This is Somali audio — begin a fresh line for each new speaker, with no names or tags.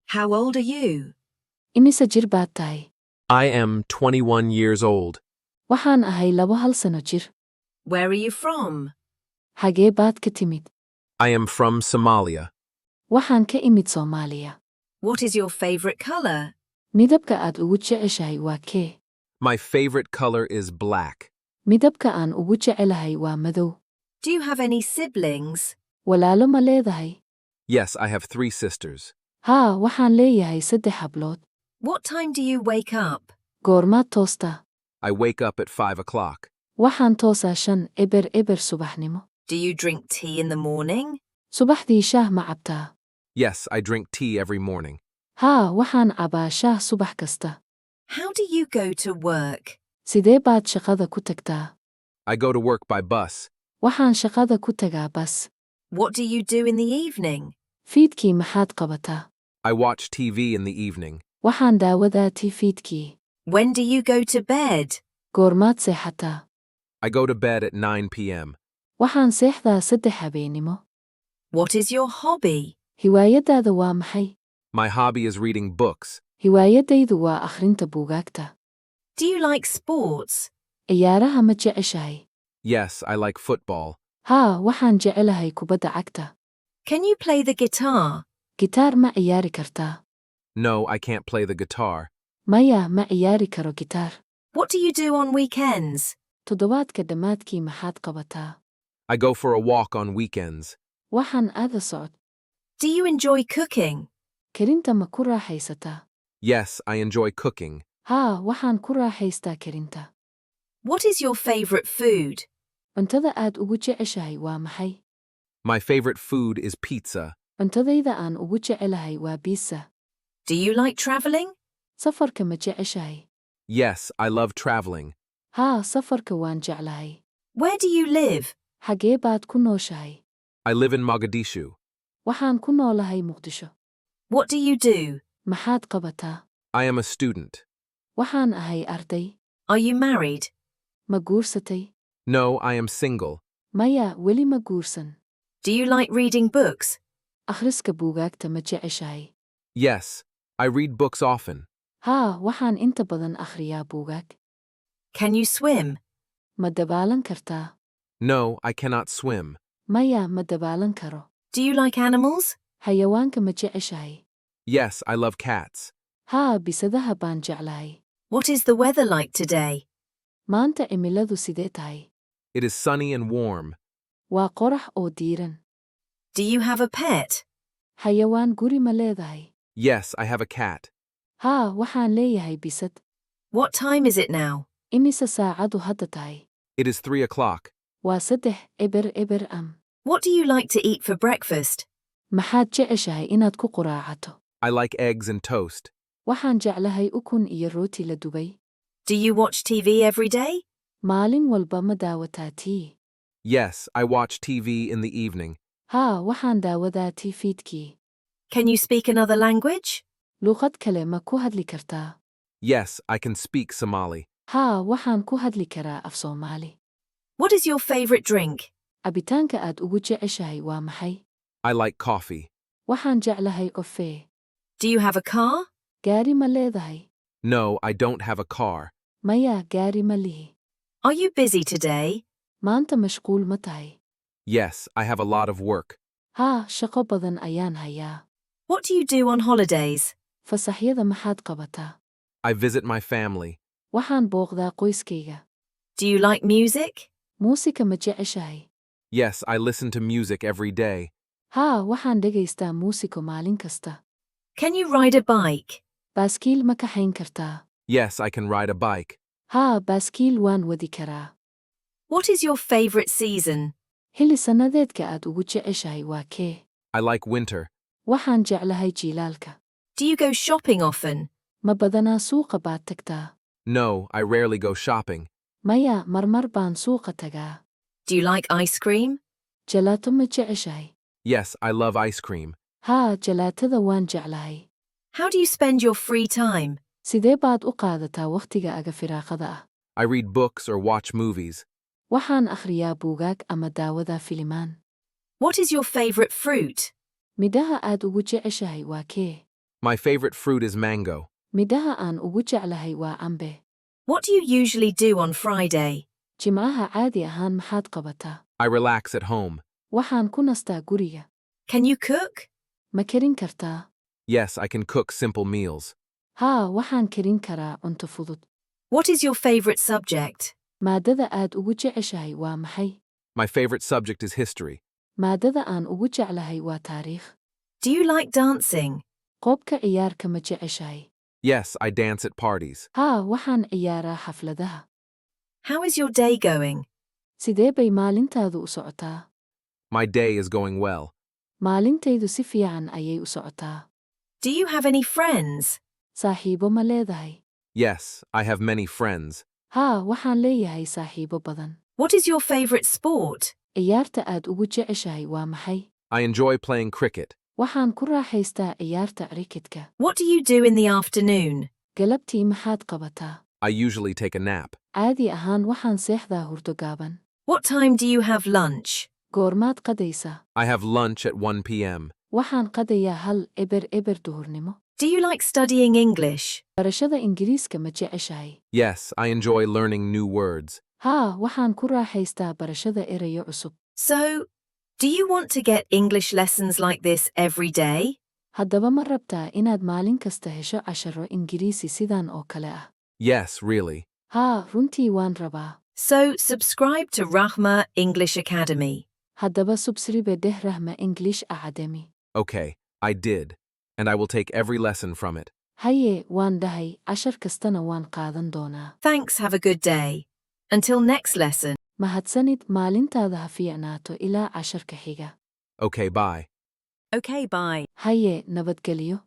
How old are you?
Imise jir baad tahay?
I am 21 years old.
Waxaan ahay 2 sano jir.
Where are you from?
Xagee baad ka timid?
I am from Somalia.
Waxaan ka imid Soomaaliya.
What is your favorite color?
Midabka aad ugu jeceshahay waa kee?
My favorite color is black.
Midabka aan ugu jecelahay waa madow.
Do you have any siblings?
Walaalo ma leedahay?
Yes, I have 3 sisters.
Haa, waxaan leeyahay 3 hablood.
What time do you wake up?
Goormaad toostaa?
I wake up at 5 o'clock.
Waxaan toosaa 5 subaxnimo.
Do you drink tea in the morning?
Subaxdii shaah ma cabtaa?
Yes, I drink tea every morning.
Haa, waxaan cabaa shaah subax kasta.
How do you go to work?
Sidee baad shaqada ku tagtaa?
I go to work by bus.
Waxaan shaqada ku tagaa bas.
What do you do in the evening?
Fiidkii maxaad qabataa?
I watch TV in the evening.
Waxaan daawadaa fiidkii.
When do you go to bed?
Goormaad seexataa?
I go to bed at 9 p.m.
Waxaan seexdaa 3 habeenimo.
What is your hobby?
Hiwaayadaada waa maxay?
My hobby is reading books.
Hiwaayadaydu waa akhrinta buugaagta.
Do you like sports?
Ciyaaraha ma jeceshahay?
Yes, I like football.
Haa, waxaan jecelahay kubadda cagta.
Can you play the guitar?
Gitaar ma ciyaari kartaa?
No, I can't play the guitar.
Maya, ma ciyaari karo gitaar.
What do you do on weekends?
Toddobaadka dhammaadkii maxaad qabataa?
I go for a walk on weekends.
Waxaan aada socod.
Do you enjoy cooking?
Karinta ma ku raaxaysataa?
Yes, I enjoy cooking.
Haa, waxaan ku raaxaystaa karinta.
What is your favorite food?
Cuntada aad ugu jeceshahay waa maxay?
My favorite food is pizza.
Cuntadayda aan ugu jecelahay waa pizza.
Do you like traveling?
Safarka ma jeceshahay?
Yes, I love traveling.
Haa, safarka waan jeclahay.
Where do you live?
Xagee baad ku nooshahay?
I live in Mogadishu.
Waxaan ku noolahay Muqdisho.
What do you do?
Maxaad qabataa?
I am a student.
Waxaan ahay arday.
Are you married?
Ma guursatay?
No, I am single.
Maya, weli ma guursan.
Do you like reading books?
Akhriska buugaagta ma jeceshahay?
Yes, I read books often.
Haa, waxaan inta badan akhriyaa buugaag.
Can you swim?
Ma dabaalan kartaa?
No, I cannot swim.
Maya, ma dabaalan karo.
Do you like animals?
Xayawaanka ma jeceshahay?
Yes, I love cats.
Haa, bisadaha baan jeclahay.
What is the weather like today?
Maanta cimiladu sidee tahay?
It is sunny and warm.
Waa qorax oo diiran.
Do you have a pet?
Xayawaan guri ma leedahay?
Yes, I have a cat.
Haa, waxaan leeyahay bisad.
What time is it now?
Imise saacadu hadda tahay?
It is 3 o'clock.
Waa 3 am.
What do you like to eat for breakfast?
Maxaad jeceshahay inaad ku quraacato?
I like eggs and toast.
Waxaan jeclahay ukun iyo rooti la dubay.
Do you watch TV every day?
Maalin walba ma daawataa tii?
Yes, I watch TV in the evening.
Haa, waxaan daawadaa tii fiidkii.
Can you speak another language?
Luuqad kale ma ku hadli kartaa?
Yes, I can speak Somali.
Haa, waxaan ku hadli karaa Af-Soomaali.
What is your favorite drink?
Cabitaanka aad ugu jeceshahay waa maxay?
I like coffee.
Waxaan jeclahay kafee.
Do you have a car?
Gaari ma leedahay?
No, I don't have a car.
Maya, gaari ma lihi.
Are you busy today?
Maanta mashquul ma tahay?
Yes, I have a lot of work.
Haa, shaqo badan ayaan hayaa.
What do you do on holidays?
Fasaxyada maxaad qabataa?
I visit my family.
Waxaan booqdaa qoyskayga.
Do you like music?
Muusika ma jeceshahay?
Yes, I listen to music every day.
Haa, waxaan dhegaystaa muusiko maalin kasta.
Can you ride a bike?
Baaskiil ma kaxayn kartaa?
Yes, I can ride a bike.
Haa, baaskiil waan wadi karaa.
What is your favorite season?
Xilli sannadeedka aad ugu jeceshahay waa kee?
I like winter.
Waxaan jeclahay jiilaalka.
Do you go shopping often?
Ma badanaa suuqa baad tagtaa?
No, I rarely go shopping.
Maya, marmar baan suuqa tagaa.
Do you like ice cream?
Jalaato ma jeceshahay?
Yes, I love ice cream.
Haa, jalaatada waan jeclahay.
How do you spend your free time?
Sidee baad u qaadataa wakhtiga aga firaaqada ah?
I read books or watch movies.
Waxaan akhriyaa buugaag ama daawadaa filimaan.
What is your favorite fruit?
Midhaha aad ugu jeceshahay waa kee?
My favorite fruit is mango.
Midhaha aan ugu jeclahay waa cambe.
What do you usually do on Friday?
Jimcaha caadi ahaan maxaad qabataa?
I relax at home.
Waxaan ku nastaa guriga.
Can you cook?
Ma karin kartaa?
Yes, I can cook simple meals.
Haa, waxaan karin karaa cunto fudud.
What is your favorite subject?
Maadada aad ugu jeceshahay waa maxay?
My favorite subject is history.
Maadada aan ugu jeclahay waa taariikh.
Do you like dancing?
Qoobka ciyaarka ma jeceshahay?
Yes, I dance at parties.
Haa, waxaan ciyaaraa xafladaha.
How is your day going?
Sidee bay maalintaadu u socotaa?
My day is going well.
Maalintaydu si fiican ayay u socotaa.
Do you have any friends?
Saaxiibo ma leedahay?
Yes, I have many friends.
Haa, waxaan leeyahay saaxiibo badan.
What is your favorite sport?
Ciyaarta aad ugu jeceshahay waa maxay?
I enjoy playing cricket.
Waxaan ku raaxaystaa ciyaarta cricket-ka.
What do you do in the afternoon?
Galabtii maxaad qabataa?
I usually take a nap.
Caadi ahaan waxaan seexdaa hurdo gaaban.
What time do you have lunch?
Goormaad qadaysaa?
I have lunch at 1 p.m.
Waxaan qadayaa hal eber duhurnimo.
Do you like studying English?
Barashada Ingiriiska ma jeceshahay?
Yes, I enjoy learning new words.
Haa, waxaan ku raaxaystaa barashada erayo cusub.
So, do you want to get English lessons like this every day?
Haddaba ma rabtaa inaad maalin kasta hesho casharo Ingiriisi sidan oo kale ah?
Yes, really.
Haa, runtii waan rabaa.
So, subscribe to Rahma English Academy.
Haddaba subscribe deh Rahma English Academy.
Okay, I did. And I will take every lesson from it.
Haye, waan dhahay, cashar kastana waan qaadan doonaa.
Thanks, have a good day. Until next lesson.
Mahadsanid, maalintaada ha fiicnaato ilaa casharka xiga.
Okay, bye.
Okay, bye.
Haye, nabadgelyo.